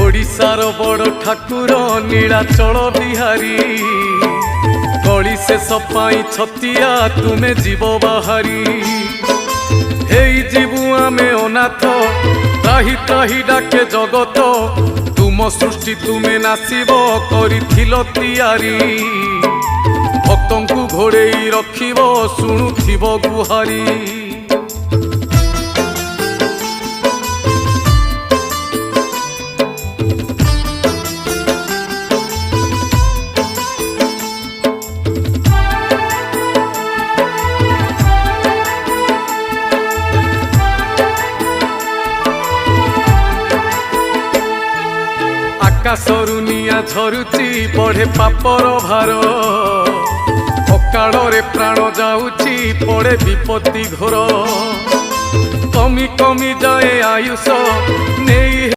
ओडिशार बड़ ठाकुर नीलाचल बिहारी कली शेष पाई छतिया तुमे जीव बाहारी हेई जीवु आमे अनाथ त्राही त्राही डाके जगत तुम सृष्टि तुमे नासिब करिथिल तियारी भक्तंकु घोड़ेई रखिब शुणुथिब गुहारी आकाशरु निया झरुची बढ़े पापर भार अकाଳରେ प्राण जाऊची पड़े विपत्ति घोर कमी कमी जाए आयुष नहीं।